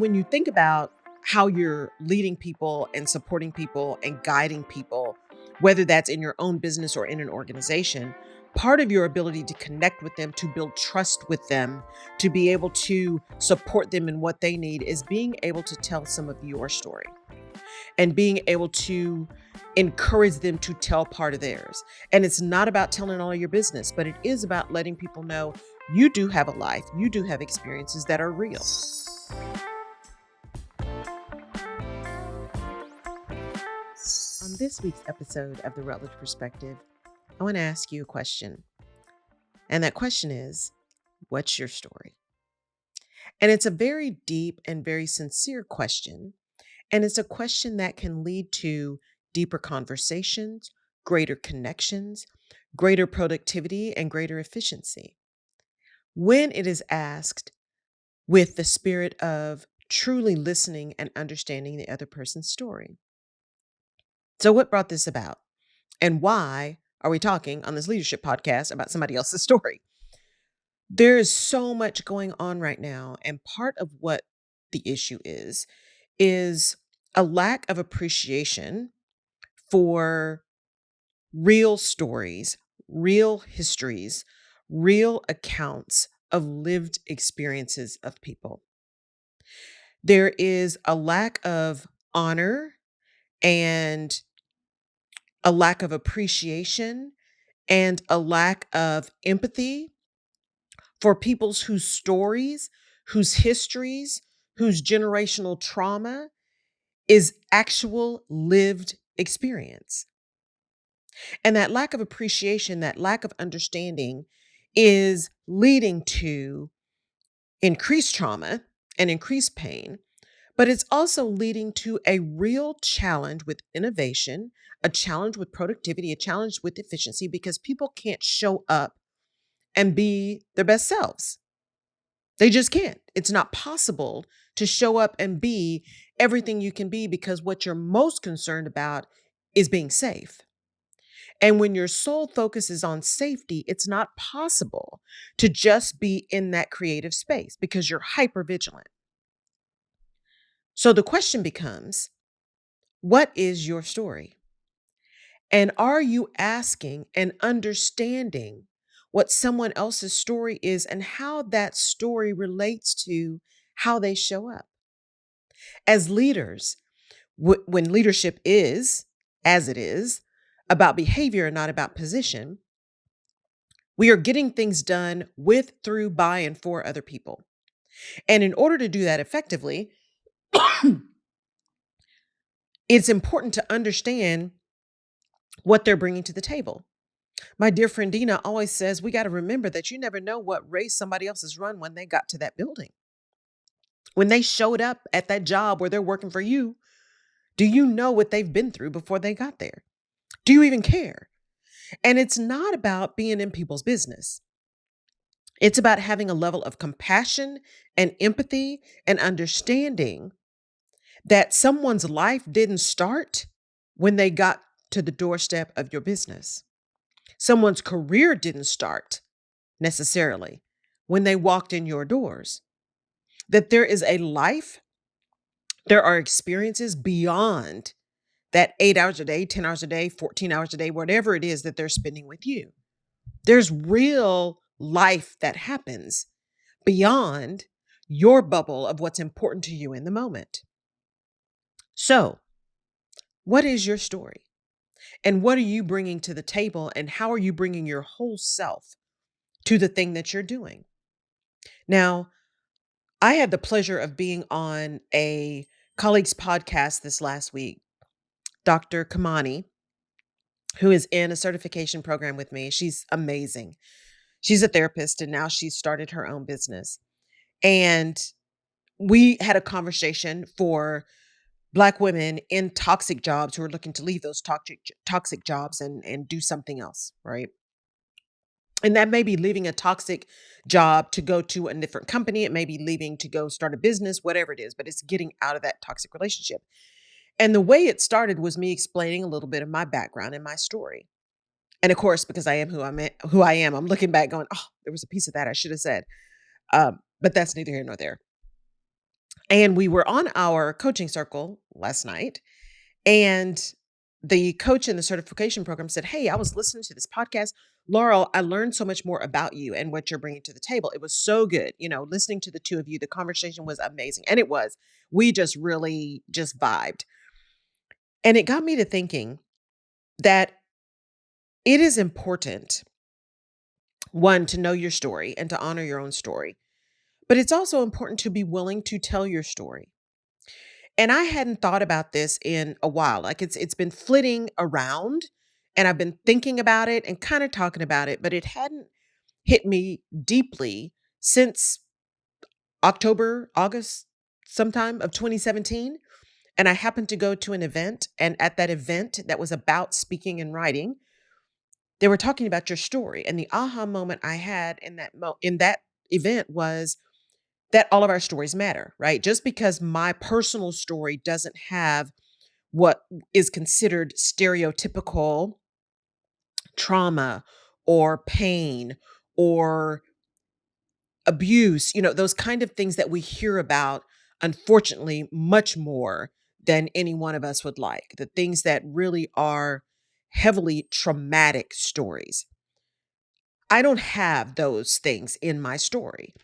when you think about how you're leading people and supporting people and guiding people, whether that's in your own business or in an organization, part of your ability to connect with them, to build trust with them, to be able to support them in what they need is being able to tell some of your story and being able to encourage them to tell part of theirs. And it's not about telling all your business, but it is about letting people know you do have a life, you do have experiences that are real. On this week's episode of The Rutledge Perspective, I want to ask you a question. And that question is, what's your story? And it's a very deep and very sincere question. And it's a question that can lead to deeper conversations, greater connections, greater productivity, and greater efficiency. When it is asked with the spirit of truly listening and understanding the other person's story. So, what brought this about? And why are we talking on this leadership podcast about somebody else's story? There is so much going on right now. And part of what the issue is a lack of appreciation for real stories, real histories, real accounts of lived experiences of people. There is a lack of honor and a lack of appreciation and a lack of empathy for people's whose stories, whose histories, whose generational trauma is actual lived experience. And that lack of appreciation, that lack of understanding is leading to increased trauma and increased pain, but it's also leading to a real challenge with innovation, a challenge with productivity, a challenge with efficiency, because people can't show up and be their best selves. They just can't. It's not possible to show up and be everything you can be because what you're most concerned about is being safe. And when your sole focus is on safety, it's not possible to just be in that creative space because you're hyper vigilant. So the question becomes, what is your story? And are you asking and understanding what someone else's story is and how that story relates to how they show up? As leaders, when leadership is, as it is, about behavior and not about position, we are getting things done with, through, by, and for other people. And in order to do that effectively, it's important to understand what they're bringing to the table. My dear friend Dina always says, we got to remember that you never know what race somebody else has run when they got to that building. When they showed up at that job where they're working for you, do you know what they've been through before they got there? Do you even care? And it's not about being in people's business. It's about having a level of compassion and empathy and understanding that someone's life didn't start when they got to the doorstep of your business. Someone's career didn't start necessarily when they walked in your doors. That there is a life, there are experiences beyond that 8 hours a day, 10 hours a day, 14 hours a day, whatever it is that they're spending with you. There's real life that happens beyond your bubble of what's important to you in the moment. So, what is your story? And what are you bringing to the table? And how are you bringing your whole self to the thing that you're doing? Now, I had the pleasure of being on a colleague's podcast this last week, Dr. Kamani, who is in a certification program with me. She's amazing. She's a therapist and now she's started her own business. And we had a conversation for Black women in toxic jobs who are looking to leave those toxic jobs and do something else, right? And that may be leaving a toxic job to go to a different company. It may be leaving to go start a business, whatever it is, but it's getting out of that toxic relationship. And the way it started was me explaining a little bit of my background and my story. And of course, because I am who I am, I'm looking back going, oh, there was a piece of that I should have said. But that's neither here nor there. And we were on our coaching circle last night, and the coach in the certification program said, "Hey, I was listening to this podcast. Laurel, I learned so much more about you and what you're bringing to the table. It was so good. Listening to the two of you, the conversation was amazing." And it was. We just really just vibed. And it got me to thinking that it is important, one, to know your story and to honor your own story. But it's also important to be willing to tell your story. And I hadn't thought about this in a while. Like it's been flitting around and I've been thinking about it and kind of talking about it, but it hadn't hit me deeply since October, August, sometime of 2017. And I happened to go to an event, and at that event that was about speaking and writing, they were talking about your story. And the aha moment I had in that event was that all of our stories matter, right? Just because my personal story doesn't have what is considered stereotypical trauma or pain or abuse, those kind of things that we hear about, unfortunately, much more than any one of us would like. The things that really are heavily traumatic stories. I don't have those things in my story.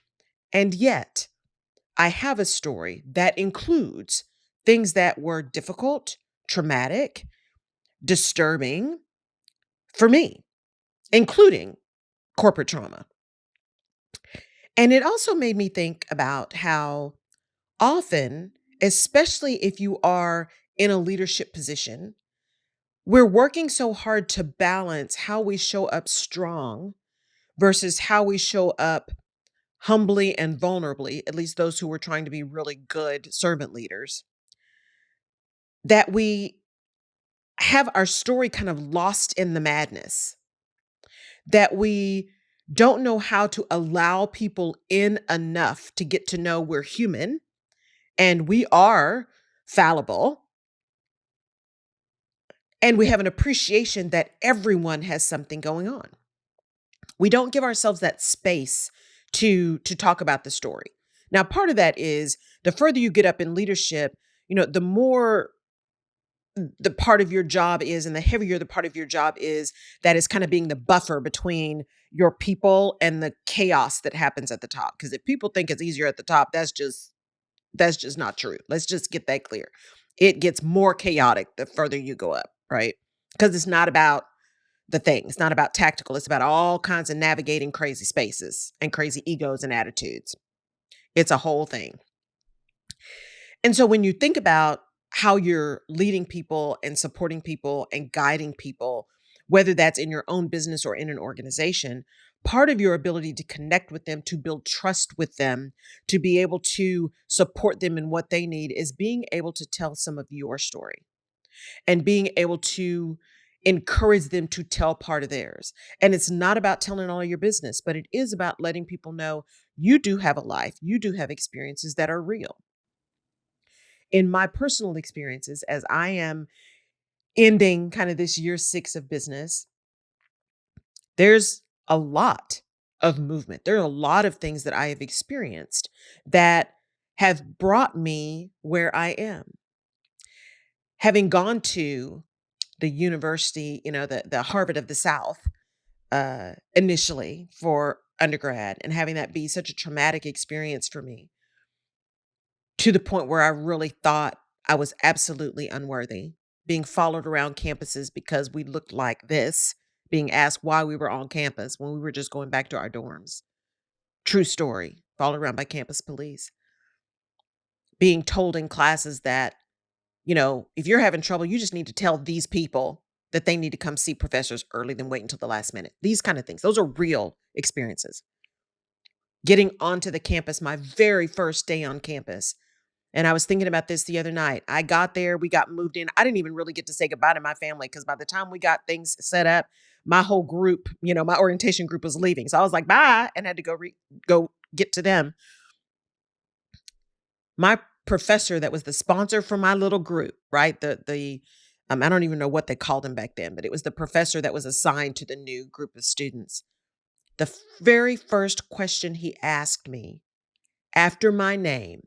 And yet, I have a story that includes things that were difficult, traumatic, disturbing for me, including corporate trauma. And it also made me think about how often, especially if you are in a leadership position, we're working so hard to balance how we show up strong versus how we show up humbly and vulnerably, at least those who are trying to be really good servant leaders, that we have our story kind of lost in the madness, that we don't know how to allow people in enough to get to know we're human and we are fallible. And we have an appreciation that everyone has something going on. We don't give ourselves that space to talk about the story. Now, part of that is the further you get up in leadership, the more the part of your job is and the heavier the part of your job is that is kind of being the buffer between your people and the chaos that happens at the top. Because if people think it's easier at the top, that's just not true. Let's just get that clear. It gets more chaotic the further you go up, right? Because it's not about the thing. It's not about tactical. It's about all kinds of navigating crazy spaces and crazy egos and attitudes. It's a whole thing. And so when you think about how you're leading people and supporting people and guiding people, whether that's in your own business or in an organization, part of your ability to connect with them, to build trust with them, to be able to support them in what they need is being able to tell some of your story and being able to encourage them to tell part of theirs. And it's not about telling all your business, but it is about letting people know you do have a life, you do have experiences that are real. In my personal experiences, as I am ending kind of this year 6 of business, there's a lot of movement. There are a lot of things that I have experienced that have brought me where I am. Having gone to the university, the Harvard of the South, initially for undergrad, and having that be such a traumatic experience for me to the point where I really thought I was absolutely unworthy, being followed around campuses because we looked like this, being asked why we were on campus when we were just going back to our dorms. True story, followed around by campus police, being told in classes that, if you're having trouble, you just need to tell these people that they need to come see professors early than wait until the last minute. These kind of things. Those are real experiences. Getting onto the campus, my very first day on campus. And I was thinking about this the other night. I got there, we got moved in. I didn't even really get to say goodbye to my family because by the time we got things set up, my whole group, my orientation group was leaving. So I was like, bye, and had to go get to them. My professor that was the sponsor for my little group, right? I don't even know what they called him back then, but it was the professor that was assigned to the new group of students. The very first question he asked me after my name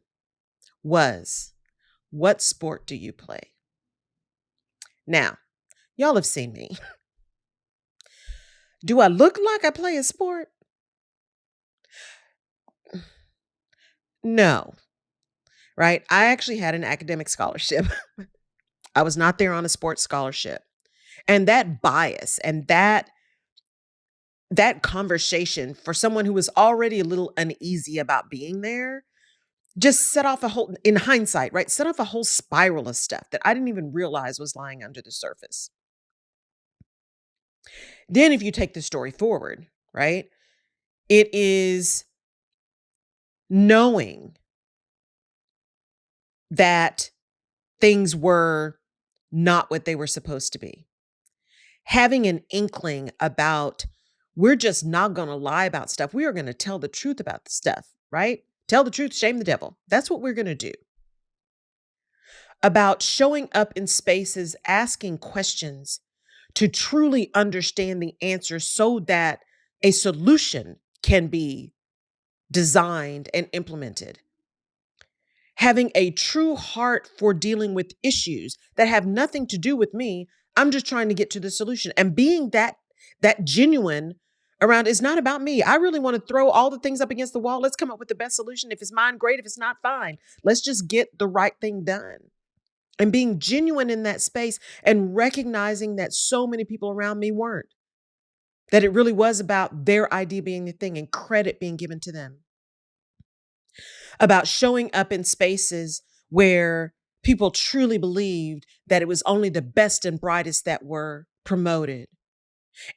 was, what sport do you play? Now, y'all have seen me. Do I look like I play a sport? No, right? I actually had an academic scholarship. I was not there on a sports scholarship. And that bias and that conversation for someone who was already a little uneasy about being there just set off a whole, in hindsight, right? Set off a whole spiral of stuff that I didn't even realize was lying under the surface. Then, if you take the story forward, right? It is knowing that things were not what they were supposed to be, having an inkling about we're just not going to lie about stuff. We are going to tell the truth about the stuff, right? Tell the truth, shame the devil. That's what we're going to do. About showing up in spaces, asking questions to truly understand the answer so that a solution can be designed and implemented. Having a true heart for dealing with issues that have nothing to do with me. I'm just trying to get to the solution. And being that genuine around is not about me. I really want to throw all the things up against the wall. Let's come up with the best solution. If it's mine, great. If it's not, fine. Let's just get the right thing done. And being genuine in that space and recognizing that so many people around me weren't. That it really was about their idea being the thing and credit being given to them. About showing up in spaces where people truly believed that it was only the best and brightest that were promoted.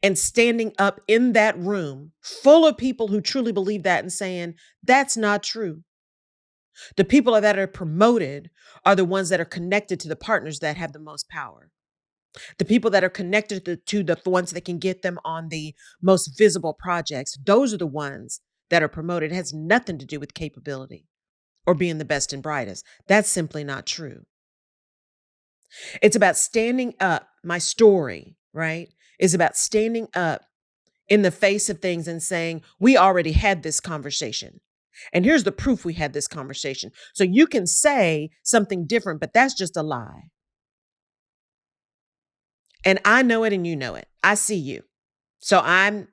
And standing up in that room full of people who truly believe that and saying, that's not true. The people that are promoted are the ones that are connected to the partners that have the most power. The people that are connected to the ones that can get them on the most visible projects. Those are the ones that are promoted. It has nothing to do with capability or being the best and brightest. That's simply not true. It's about standing up. My story, right, is about standing up in the face of things and saying, we already had this conversation. And here's the proof we had this conversation. So you can say something different, but that's just a lie. And I know it and you know it. I see you. So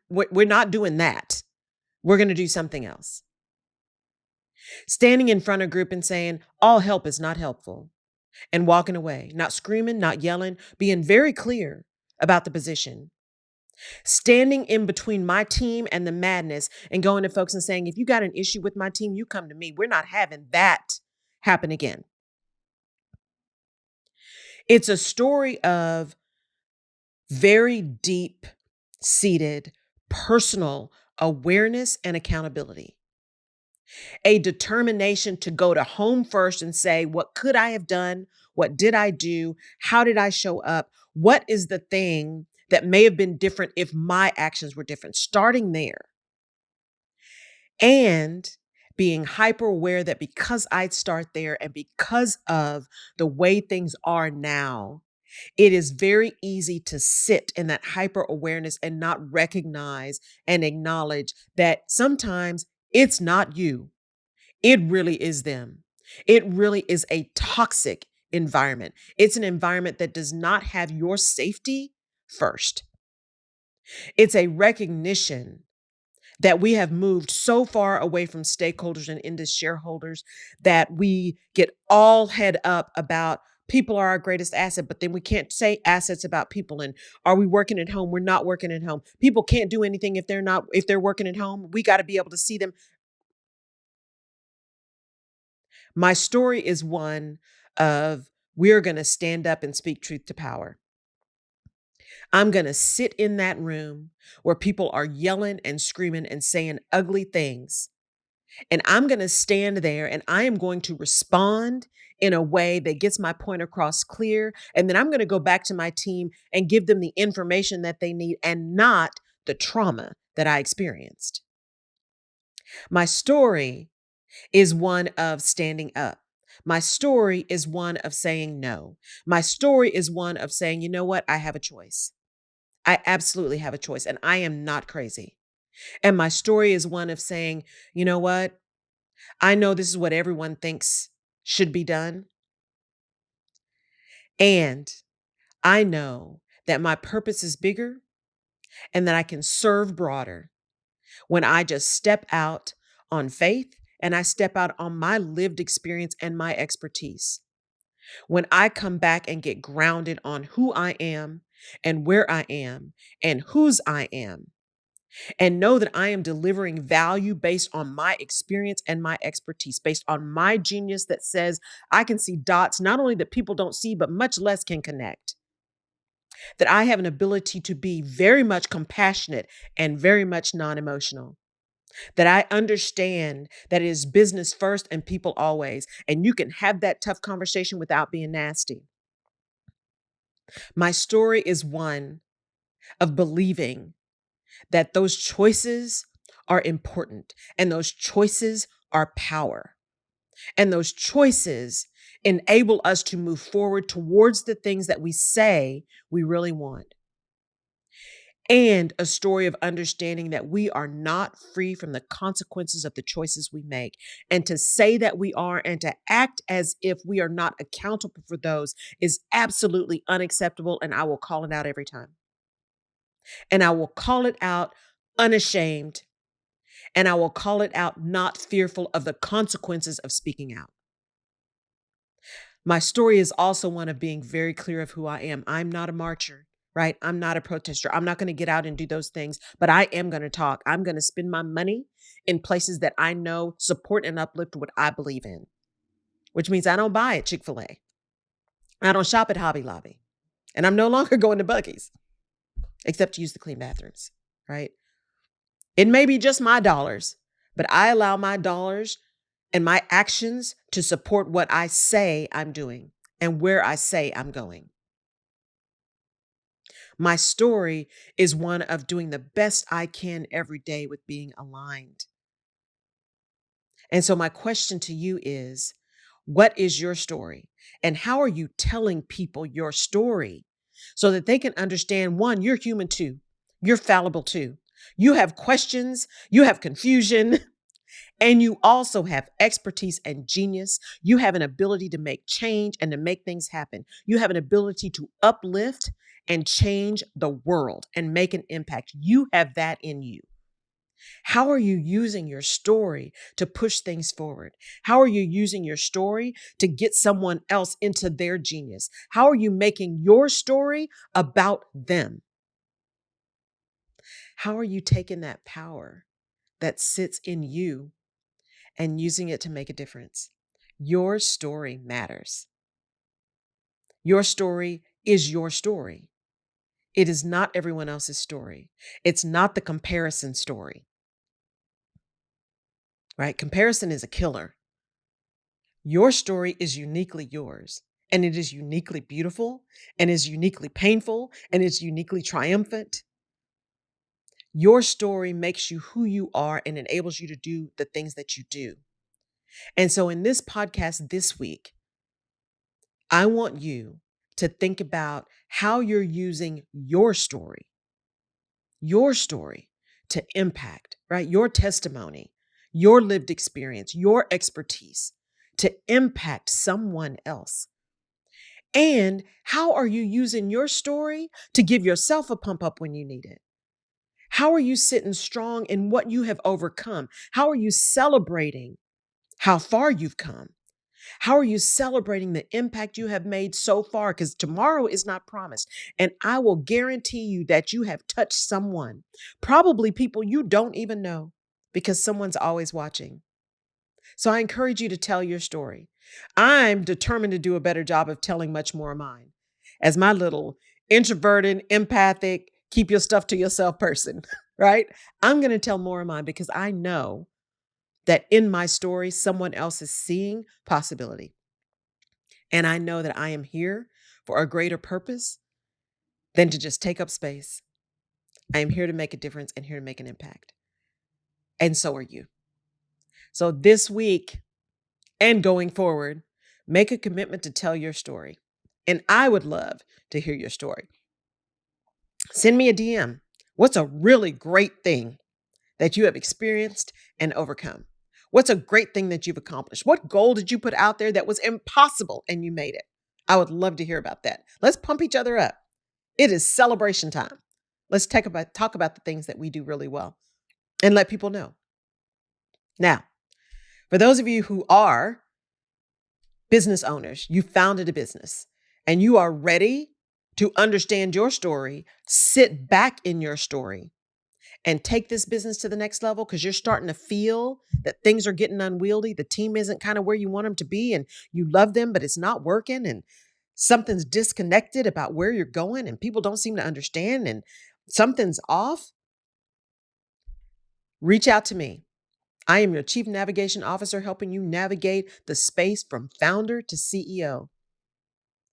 we're not doing that. We're going to do something else. Standing in front of a group and saying, all help is not helpful, and walking away, not screaming, not yelling, being very clear about the position. Standing in between my team and the madness and going to folks and saying, if you got an issue with my team, you come to me. We're not having that happen again. It's a story of very deep seated personal awareness and accountability. A determination to go to home first and say, what could I have done? What did I do? How did I show up? What is the thing that may have been different if my actions were different? Starting there and being hyper aware that because I'd start there and because of the way things are now, it is very easy to sit in that hyper awareness and not recognize and acknowledge that sometimes it's not you. It really is them. It really is a toxic environment. It's an environment that does not have your safety first. It's a recognition that we have moved so far away from stakeholders and into shareholders that we get all head up about people are our greatest asset, but then we can't say assets about people. And are we working at home? We're not working at home. People can't do anything if they're working at home. We got to be able to see them. My story is one of we're going to stand up and speak truth to power. I'm going to sit in that room where people are yelling and screaming and saying ugly things. And I'm going to stand there and I am going to respond in a way that gets my point across clear. And then I'm going to go back to my team and give them the information that they need and not the trauma that I experienced. My story is one of standing up. My story is one of saying no. My story is one of saying, you know what? I have a choice. I absolutely have a choice and I am not crazy. And my story is one of saying, you know what? I know this is what everyone thinks should be done. And I know that my purpose is bigger and that I can serve broader when I just step out on faith and I step out on my lived experience and my expertise. When I come back and get grounded on who I am and where I am and whose I am, and know that I am delivering value based on my experience and my expertise, based on my genius that says I can see dots, not only that people don't see, but much less can connect. That I have an ability to be very much compassionate and very much non emotional. That I understand that it is business first and people always. And you can have that tough conversation without being nasty. My story is one of believing that those choices are important and those choices are power. And those choices enable us to move forward towards the things that we say we really want. And a story of understanding that we are not free from the consequences of the choices we make. And to say that we are and to act as if we are not accountable for those is absolutely unacceptable. And I will call it out every time. And I will call it out unashamed. And I will call it out not fearful of the consequences of speaking out. My story is also one of being very clear of who I am. I'm not a marcher, right? I'm not a protester. I'm not going to get out and do those things, but I am going to talk. I'm going to spend my money in places that I know support and uplift what I believe in, which means I don't buy at Chick-fil-A. I don't shop at Hobby Lobby. And I'm no longer going to Buc-ee's, except to use the clean bathrooms, right? It may be just my dollars, but I allow my dollars and my actions to support what I say I'm doing and where I say I'm going. My story is one of doing the best I can every day with being aligned. And so, my question to you is, what is your story? And how are you telling people your story so that they can understand one, you're human too, you're fallible too. You have questions, you have confusion, and you also have expertise and genius. You have an ability to make change and to make things happen. You have an ability to uplift and change the world and make an impact. You have that in you. How are you using your story to push things forward? How are you using your story to get someone else into their genius? How are you making your story about them? How are you taking that power that sits in you and using it to make a difference? Your story matters. Your story is your story. It is not everyone else's story. It's not the comparison story, right? Comparison is a killer. Your story is uniquely yours, and it is uniquely beautiful, and is uniquely painful, and is uniquely triumphant. Your story makes you who you are and enables you to do the things that you do. And so in this podcast this week, I want you to think about how you're using your story to impact, right? Your testimony, your lived experience, your expertise to impact someone else. And how are you using your story to give yourself a pump up when you need it? How are you sitting strong in what you have overcome? How are you celebrating how far you've come? How are you celebrating the impact you have made so far? Because tomorrow is not promised. And I will guarantee you that you have touched someone, probably people you don't even know, because someone's always watching. So I encourage you to tell your story. I'm determined to do a better job of telling much more of mine as my little introverted, empathic, keep your stuff to yourself person, right? I'm going to tell more of mine because I know that in my story, someone else is seeing possibility. And I know that I am here for a greater purpose than to just take up space. I am here to make a difference and here to make an impact. And so are you. So this week and going forward, make a commitment to tell your story. And I would love to hear your story. Send me a DM. What's a really great thing that you have experienced and overcome? What's a great thing that you've accomplished? What goal did you put out there that was impossible and you made it? I would love to hear about that. Let's pump each other up. It is celebration time. Let's talk about the things that we do really well and let people know. Now, for those of you who are business owners, you founded a business and you are ready to understand your story, sit back in your story and take this business to the next level because you're starting to feel that things are getting unwieldy. The team isn't kind of where you want them to be and you love them, but it's not working and something's disconnected about where you're going and people don't seem to understand and something's off. Reach out to me. I am your Chief Navigation Officer, helping you navigate the space from founder to CEO,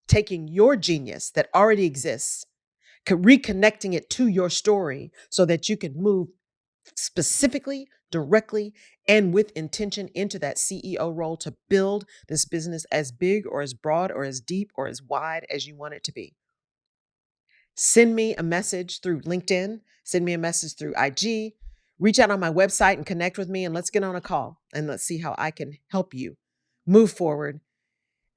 taking your genius that already exists, reconnecting it to your story so that you can move specifically, directly, and with intention into that CEO role to build this business as big or as broad or as deep or as wide as you want it to be. Send me a message through LinkedIn, send me a message through IG, reach out on my website and connect with me and let's get on a call and let's see how I can help you move forward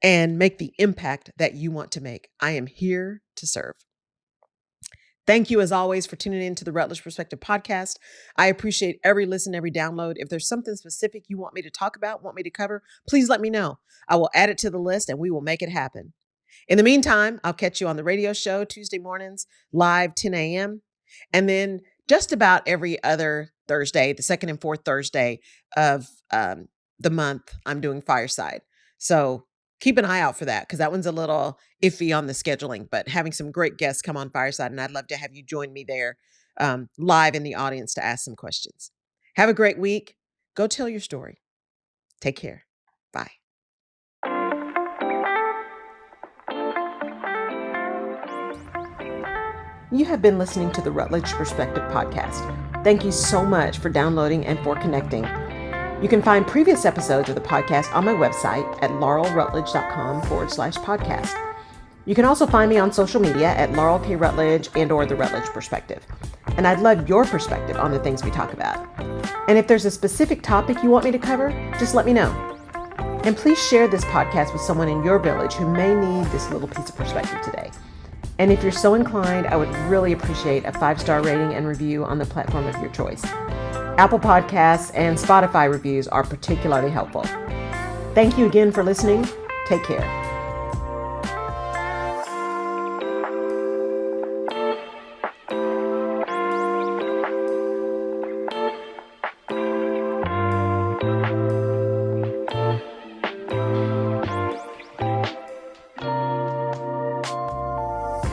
and make the impact that you want to make. I am here to serve. Thank you, as always, for tuning in to the Rutledge Perspective podcast. I appreciate every listen, every download. If there's something specific you want me to talk about, want me to cover, please let me know. I will add it to the list and we will make it happen. In the meantime, I'll catch you on the radio show Tuesday mornings, live 10 a.m. And then just about every other Thursday, the second and fourth Thursday of the month, I'm doing Fireside. So keep an eye out for that because that one's a little iffy on the scheduling, but having some great guests come on Fireside, and I'd love to have you join me there live in the audience to ask some questions. Have a great week. Go tell your story. Take care. Bye. You have been listening to the Rutledge Perspective podcast. Thank you so much for downloading and for connecting. You can find previous episodes of the podcast on my website at laurelrutledge.com/podcast. You can also find me on social media at Laurel K. Rutledge and/or The Rutledge Perspective. And I'd love your perspective on the things we talk about. And if there's a specific topic you want me to cover, just let me know. And please share this podcast with someone in your village who may need this little piece of perspective today. And if you're so inclined, I would really appreciate a 5-star rating and review on the platform of your choice. Apple Podcasts and Spotify reviews are particularly helpful. Thank you again for listening. Take care.